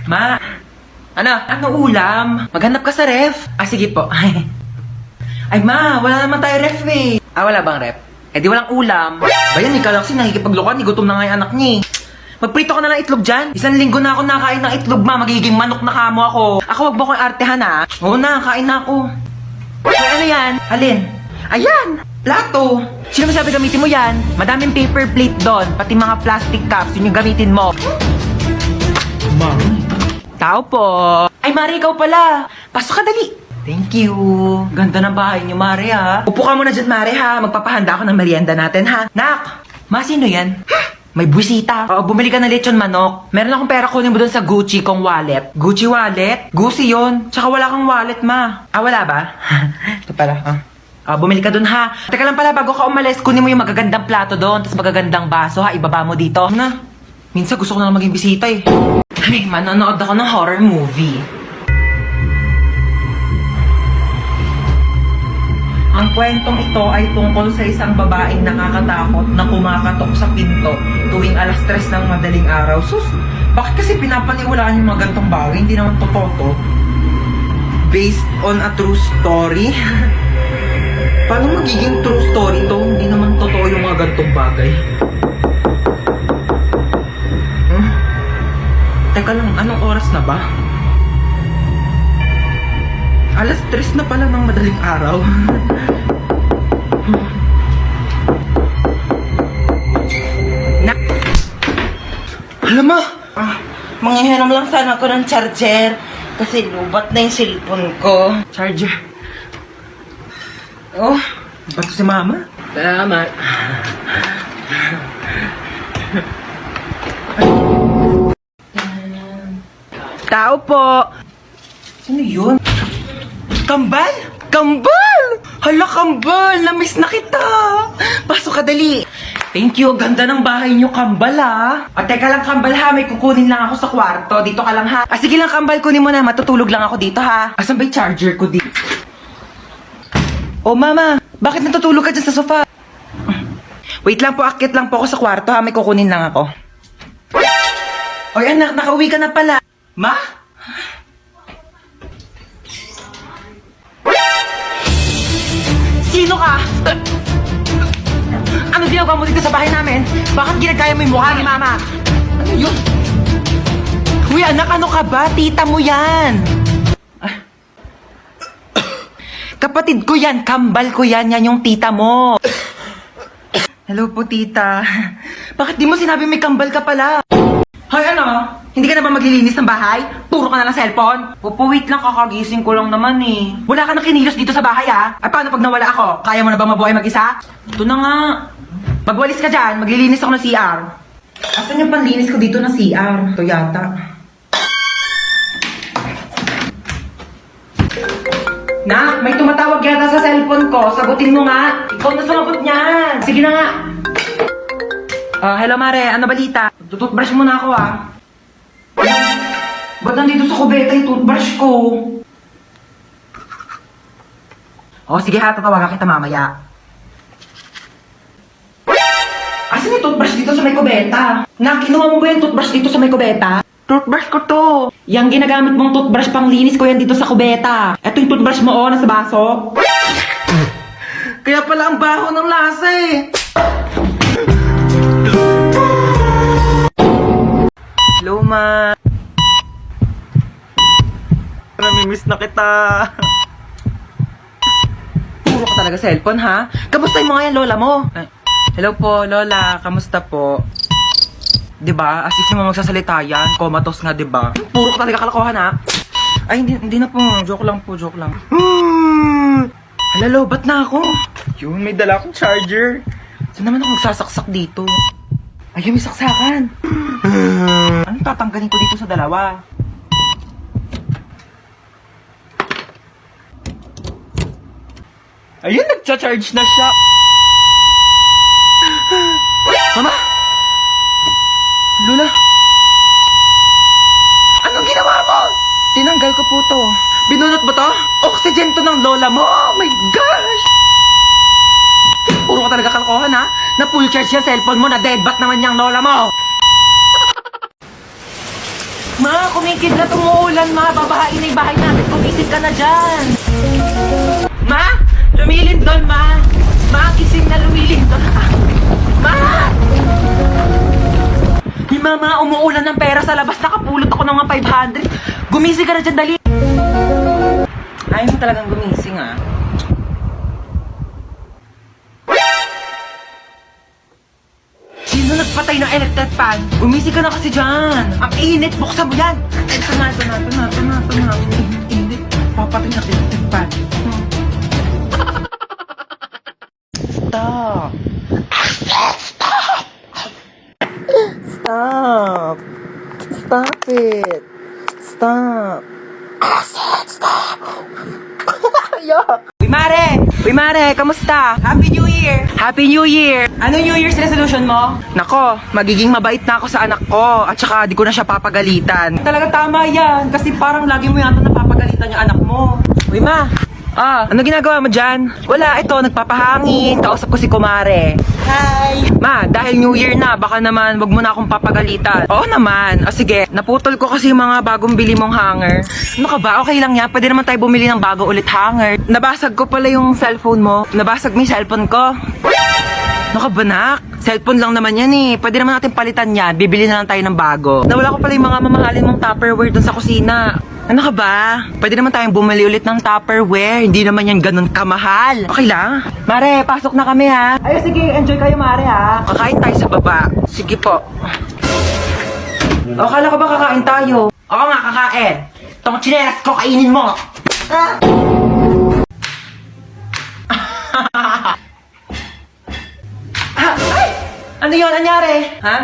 Ma, ano ulam? Maghanap ka sa ref? Ah, sige po. Ay ma, wala naman tayo ref eh. Ah, wala bang ref? Eh di walang ulam. Bayan, ikaw kasi nakikipaglokohan, gutom na nga yung anak niya eh. Magprito ka na lang itlog dyan. 1 linggo na ako nakain ng itlog, ma. Magiging manok na kamo ako. Ako, wag mo akong artehan, ha? Oo na, kain na ako. Ay, ano yan? Alin? Ayan! Plato! Sino masabi gamitin mo yan? Madaming paper plate doon, pati mga plastic cups, yun yung gamitin mo. Mami? Tao po. Ay, Mari, ikaw pala. Pasok ka, dali. Thank you. Ganda ng bahay niyo, Mari, ha? Upo ka muna dyan, Mari, ha? Magpapahanda ako ng merienda natin, ha? Nak! Ma, sino yan? May buwisita. Oo, bumili ka ng lechon manok. Meron akong pera, kunin mo doon sa Gucci kong wallet. Gucci wallet? Gucci yon. Tsaka wala kang wallet, ma. Ah, wala ba? Ito pala, bumili ka doon, ha. Teka lang pala, bago ka umalis, kunin mo yung magagandang plato doon, tapos magagandang baso, ha. Ibaba mo dito. Na, minsan gusto ko na maging bisita, eh. Ay, manonood ako ng horror movie. Ang kwentong ito ay tungkol sa isang babaeng nakakatakot na kumakatok sa pinto tuwing 3:00 ng madaling araw. Sus, bakit kasi pinapaniwalaan yung mga gantong bagay? Hindi naman totoo to. Based on a true story? Paano magiging true story to? Hindi naman totoo yung mga gantong bagay. Teka lang, anong oras na ba? 3:00 na pala ng madaling araw. Alam mo, Manghihiram lang sana ako ng charger kasi lubat na yung cellphone ko. charger. Oh, ba't ko si mama? Salamat. Tao po. Sino yun? Kambal? Kambal! Hala, Kambal! Namiss na kita! Pasok ka, dali! Thank you, ganda ng bahay niyo, Kambal, ha? At teka lang, Kambal, ha? May kukunin lang ako sa kwarto. Dito ka lang, ha? Ah, sige lang, Kambal, kunin mo na. Matutulog lang ako dito, ha? Asan ba yung charger ko dito? Oh, mama! Bakit natutulog ka dyan sa sofa? Wait lang po, akit lang po ako sa kwarto, ha? May kukunin lang ako. Oy, anak, nakauwi ka na pala. Ma? Sino ka? Ano ginagawa mo dito sa bahay namin? Bakit ginagaya mo yung mukha ni Mama? Ano yun? Uy, anak, ano ka ba? Tita mo yan! Ah. Kapatid ko yan, kambal ko yan, yan yung tita mo. Hello po, tita. Bakit di mo sinabi may kambal ka pala? Hoy, ano? Hindi ka na ba maglilinis ng bahay? Puro ka na ng cellphone? Opo, wait lang, kakagising ko lang naman eh. Wala ka nang kinilos dito sa bahay ah. At paano pag nawala ako? Kaya mo na ba mabuhay mag-isa? Ito na nga. Magwalis ka dyan, maglilinis ako ng CR. Asan yung panlinis ko dito ng CR? Ito yata. Nak, may tumatawag yata sa cellphone ko. Sagutin mo nga. Ikaw na sumagot niyan. Sige na nga. Hello Mare, ano balita? Tututbrush muna ako ah. Ba't nandito sa kubeta yung toothbrush ko? Oh, sige ha, tatawagan kita mamaya. Asan yung toothbrush dito sa may kubeta? Kinuha mo ba yung toothbrush dito sa may kubeta? Toothbrush ko to. Yang ginagamit mong toothbrush pang linis ko yan dito sa kubeta. Ito yung toothbrush mo oh, nasa baso. Kaya pala ang baho ng lasa eh. Hello, ma. Namimiss na kita. Puro ka talaga cellphone, ha? Kamustahin mo nga yan, lola mo? Hello po, lola. Kamusta po? Diba? As if mo magsasalita yan. Comatose nga, diba? Puro ka talaga kalokohan, ha? Ay, hindi na po. Joke lang po, joke lang. Hala, lobat na ako. Yun, may dala akong charger. Saan naman ako magsasaksak dito? Ayun, may saksakan. Anong tatanggalin ko dito sa dalawa? Ayun, nagcha-charge na siya. Mama! Lola! Anong ginawa mo? Tinanggal ko po to. Binunot mo to? Oxygen to ng lola mo. Oh my gosh! Puro ka talaga kalokohan ha? Na full charge yung cellphone mo, na dead bat naman yung lola mo. Ma, kumikidlat, umuulan, ma. Babahain na yung bahay natin. Kumisip ka na dyan. Ma, lumilindol, ma. Ma, gising na lumilindol. Ma! Di mama, umuulan ng pera sa labas. Nakapulot ako ng mga 500. Gumising ka na dyan, dali. Ayaw mo talagang gumising, ah. Sino nagpatay ng electric fan? Gumising ka na kasi dyan. Ang init, buksan mo yan. Ito na. Init. Papatay ng electric fan. Stop. Stop. Stop it. Stop. Stop. Yuck. Uy Mare, kamusta? Happy New Year! Happy New Year! Ano New Year's resolution mo? Nako, magiging mabait na ako sa anak ko at saka di ko na siya papagalitan. Talaga tama yan kasi parang lagi mo yata napapagalitan yung anak mo. Uy Ma, ano ginagawa mo dyan? Wala, ito, nagpapahangin. Kausap ko si Kumare. Hi! Ma, dahil New Year na, baka naman wag mo na akong papagalitan. Oo naman. O sige, naputol ko kasi yung mga bagong bili mong hanger. Ano ka ba? Okay lang yan. Pwede naman tayo bumili ng bago ulit hanger. Nabasag ko pala yung cellphone mo. Nabasag mo yung cellphone ko. Ano ka ba, nak? Cellphone lang naman yan eh. Pwede naman natin palitan yan. Bibili na lang tayo ng bago. Nawala ko pala yung mga mamahalin mong Tupperware dun sa kusina. Ano ka ba? Pwede naman tayong bumili ulit ng Tupperware. Hindi naman yan ganun kamahal. Okay lang? Mare, pasok na kami ha. Ay, sige. Enjoy kayo, Mare ha. Kakain tayo sa baba. Sige po. O, kala ko ba kakain tayo? Oo nga, kakain. Itong chinelas ko, kainin mo. Ay! Ano yun? Anyari? Ha?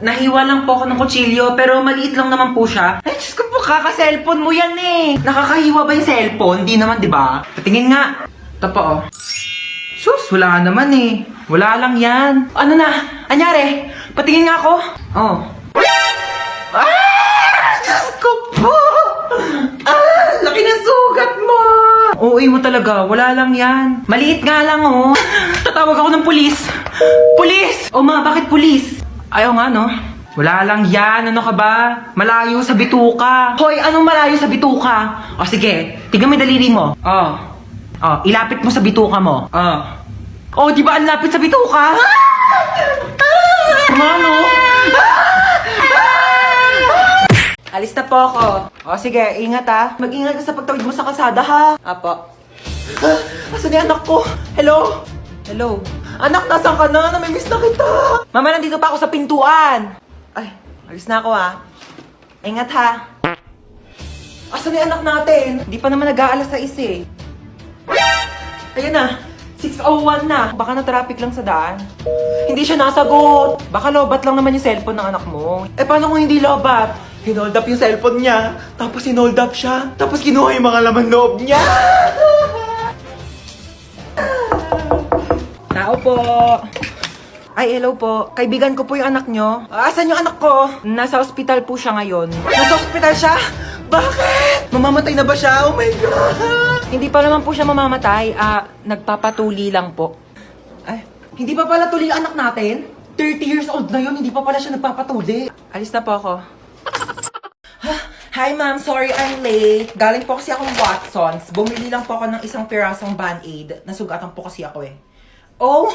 Nahiwa lang po ako ng kutsilyo, pero maliit lang naman po siya. Ay, Diyos ko po, kaka-cellphone mo yan eh. Nakakahiwa ba yung cellphone? Di naman, di ba? Patingin nga. Ito po, oh. Sus, wala naman eh. Wala lang yan. Ano na? Anyari? Patingin nga ako. Oh. Diyos ko po! Laki ng sugat mo! Oo, mo talaga. Wala lang yan. Maliit nga lang, oh. Tatawag ako ng pulis. Pulis! O ma, bakit pulis? Ayaw nga, no? Wala lang yan. Ano ka ba? Malayo sa bituka. Hoy, anong malayo sa bituka? O sige, tignan mo yung daliri mo. Ilapit mo sa bituka mo. Di ba ang lapit sa bituka? Mano? Alis na po ako. O sige, ingat ha. Mag-ingat ka sa pagtawid mo sa kalsada ha. Apo. Asan yung anak ko? Hello? Hello? Anak, nasaan ka na? Namimiss na kita. Mama, nandito pa ako sa pintuan. Ay, alis na ako ha. Ingat ha. Asan yung anak natin? Hindi pa naman nag-aalas sa eh. Ayan na. 6:01 na. Baka na-traffic lang sa daan. Hindi siya nasagot. Baka lobat lang naman yung cellphone ng anak mo. Eh, paano kung hindi lobat? Hinold up yung cellphone niya. Tapos hinold up siya. Tapos kinuha yung mga laman loob niya. Tao po. Ay, hello po. Kaibigan ko po yung anak nyo. Asan yung anak ko? Nasa ospital po siya ngayon. Nasa ospital siya? Bakit? Mamamatay na ba siya? Oh my God! Hindi pa naman po siya mamamatay. Nagpapatuli lang po. Ay, hindi pa pala tuli ang anak natin? 30 years old na yun, hindi pa pala siya nagpapatuli. Alis na po ako. Hi ma'am, sorry I'm late. Galing po kasi akong Watsons. Bumili lang po ako ng isang pirasong Band-Aid. Nasugatan po kasi ako eh. Oh,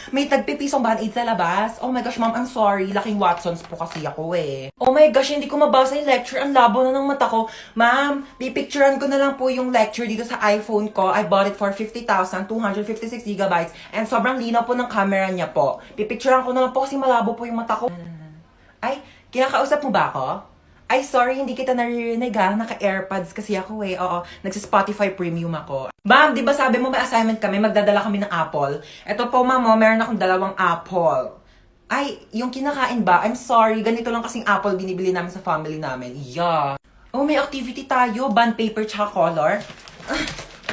may tagpipisong Band-Aid sa labas. Oh my gosh, ma'am, I'm sorry. Laking Watsons po kasi ako eh. Oh my gosh, hindi ko mabasa yung lecture. Ang labo na ng mata ko. Ma'am, pipicturean ko na lang po yung lecture dito sa iPhone ko. I bought it for 50,000, 256 gigabytes. And sobrang linaw po ng camera niya po. Pipicturean ko na lang po kasi malabo po yung mata ko. Ay, kinakausap mo ba ako? Ay, sorry, hindi kita naririnig ha. Naka-AirPods kasi ako eh. Oo, nagsa-Spotify Premium ako. Ma'am, di ba sabi mo may assignment kami, magdadala kami ng apple? Ito po, ma'am, meron akong 2 apple. Ay, yung kinakain ba? I'm sorry, ganito lang kasing apple binibili namin sa family namin. Yeah. Oh, may activity tayo. Bond paper tsaka color.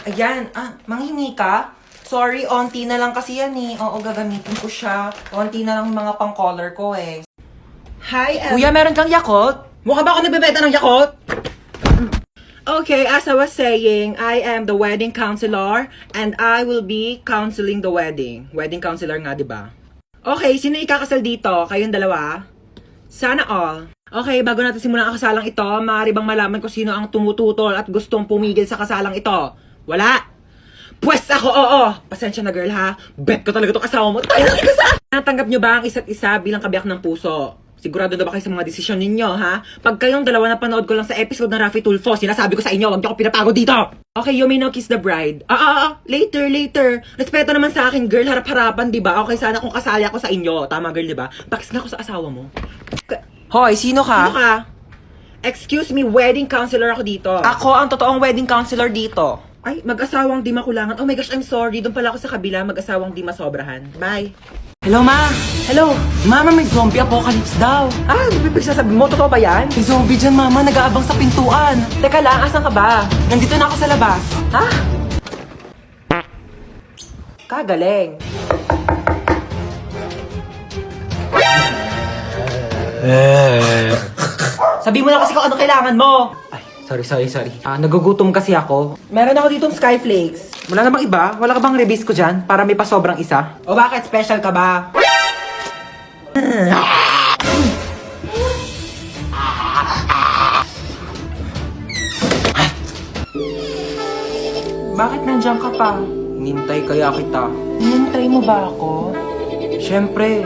Ayan, manghingi ka? Sorry, onti na lang kasi yan eh. Oo, gagamitin ko siya. Onti na lang yung mga pang-color ko eh. Hi, Kuya, meron kang Yakult? Mukha ba ako nagbebenta ng Yakult? Okay, as I was saying, I am the wedding counselor and I will be counseling the wedding. Wedding counselor nga, di ba? Okay, sino ikakasal dito? Kayong dalawa? Sana all. Okay, bago natin simulan ang kasalang ito, maaari bang malaman kung sino ang tumututol at gustong pumigil sa kasalang ito? Wala? Pwes ako, oo! Pasensya na girl ha, bet ko talaga itong asawa mo, tayo lang ikasal! Natanggap nyo ba ang isa't isa bilang kabiyak ng puso? Sigurado na ba kayo sa mga desisyon ninyo, ha? Pag kayong dalawa na panood ko lang sa episode ng Raffy Tulfo, sinasabi ko sa inyo, huwag niyo ako pinapagod dito! Okay, you may now kiss the bride. Later. Respeto naman sa akin, girl, harap-harapan, di ba? Okay, sana kung kasali ako sa inyo. Tama, girl, di ba? Pakis nga ako sa asawa mo. Hoy, sino ka? Sino ka? Excuse me, wedding counselor ako dito. Ako ang totoong wedding counselor dito. Ay, mag-asawang di makulangan. Oh my gosh, I'm sorry. Doon pala ako sa kabila, mag-asawang di masobrahan. Bye. Hello, ma. Hello. Mama, may zombie apocalypse daw. Ah, bibig sasabihin mo, totoo ba yan? May zombie dyan, mama. Nag-aabang sa pintuan. Teka lang, asan ka ba? Nandito na ako sa labas. Ha? Kagaling. Sabi mo na kasi kung ano kailangan mo. Ay, sorry. Nagugutom kasi ako. Meron ako ditong Skyflakes. Wala namang iba? Wala ka bang rebis ko dyan? Para may pasobrang isa? O bakit? Special ka ba? Bakit nandiyan ka pa? Hinintay kaya kita. Hinintay mo ba ako? Siyempre.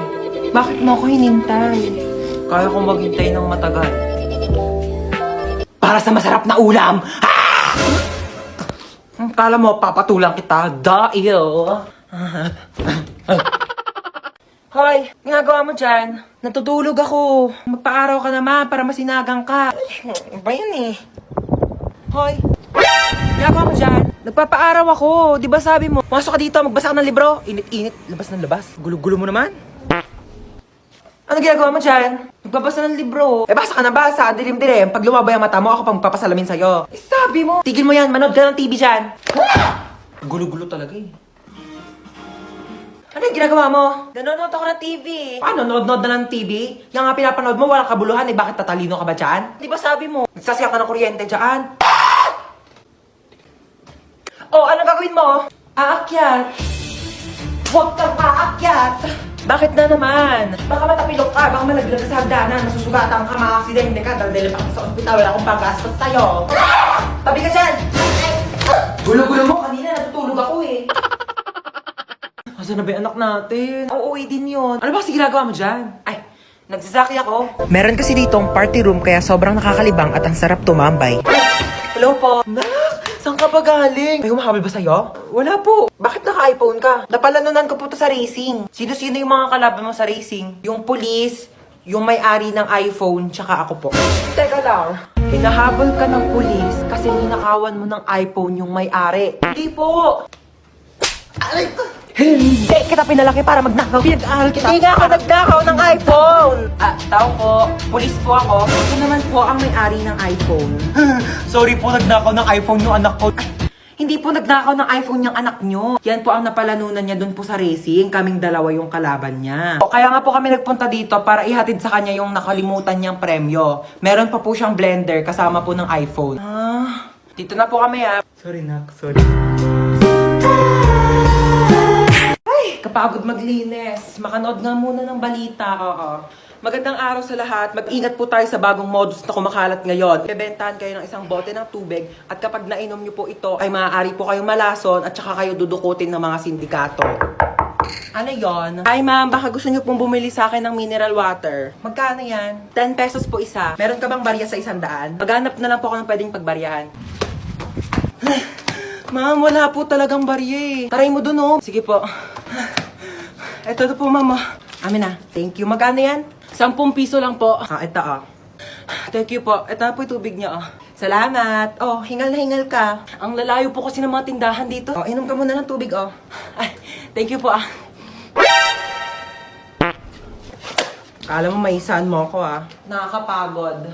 Bakit mo ako hinintay? Kaya kong maghintay ng matagal. Para sa masarap na ulam! Kala mo, papatulang kita. Dahil. Hoy, ginagawa mo dyan? Natutulog ako. Magpa-araw ka naman para masinagang ka. Ba yan eh? Hoy, ginagawa mo dyan? Nagpapa-araw ako. Di ba sabi mo, masok ka dito, magbasa ka ng libro. Init-init, labas ng labas. Gulo-gulo mo naman. Ano ginagawa mo dyan? Nagbabasa ng libro. Eh, basa ka na basa. Dilim-dilim. Pag lumabay ang mata mo, ako pang papasalamin sa'yo. Eh, sabi mo. Tigil mo yan. Manood ka ng TV dyan. Gulo-gulo talaga eh. Ano yung ginagawa mo? Nanonood ako ng TV. Paano? Nanonood na ng TV? Yung nga pinapanood mo, walang kabuluhan eh. Bakit tatalino ka ba dyan? Di ba sabi mo? Nagsasiyang ka ng kuryente dyan. Oh, ano gagawin mo? Aakyat. Huwag kang aakyat. Bakit na naman? Baka matapilok ka, baka malaglag ka sa hagdanan, masusugatan ka, maka-aksidente ka, daldalin pa ka sa ospital, wala akong paggastos sa'yo. Tabi ka dyan! Gulo-gulo mo, kanina natutulog ako eh. Asan na ba yung anak natin? Uuwi din yun. Ano ba kasi ginagawa mo dyan? Ay, nagsasaki ako. Meron kasi ditong party room kaya sobrang nakakalibang at ang sarap tumambay. Hello po. Nak, saan ka pa galing? May humahabol ba sa'yo? Wala po. Bakit naka-iPhone ka? Napalanunan ko po to sa racing. Sino-sino yung mga kalaban mo sa racing? Yung police, yung may-ari ng iPhone, tsaka ako po. Teka lang. Hinahabol ka ng police kasi ninakawan mo ng iPhone yung may-ari. Hindi po. Aray ko. Hindi kita pinalaki para magnakaw. Pinag-aaral kita. Hindi nga ako nagnakaw ng iPhone. Tao po. Police po ako. Ito naman po ang may-ari ng iPhone. Sorry po, nagnakaw ng iPhone yung anak ko. Hindi po nagnakaw ng iPhone yung anak nyo. Yan po ang napalanunan niya dun po sa racing. Kaming dalawa yung kalaban niya. Kaya nga po kami nagpunta dito para ihatid sa kanya yung nakalimutan niyang premyo. Meron pa po siyang blender kasama po ng iPhone. Dito na po kami Sorry nak, sorry. Kapagod maglinis. Makanood nga muna ng balita. Magandang araw sa lahat. Mag-ingat po tayo sa bagong modus na kumakalat ngayon. Bebentahan kayo ng isang bote ng tubig at kapag nainom nyo po ito ay maaari po kayong malason at saka kayo dudukutin ng mga sindikato. Ano yon? Ay ma'am, baka gusto nyo pong bumili sa akin ng mineral water. Magkano yan? 10 pesos po isa. Meron ka bang barya sa 100? Maghanap na lang po ako ng pwedeng pagbaryahan. Ma'am, wala po talagang barya eh. Taray mo dun oh. Sige po. Ito po, mama. Amin na. Thank you. Magkano yan? 10 piso lang po. Ito Thank you po. Ito na po yung tubig niya Salamat. Hingal na hingal ka. Ang lalayo po kasi ng mga tindahan dito. Inom ka muna ng tubig Ay, thank you po Kala mo maisahan mo ako Nakakapagod.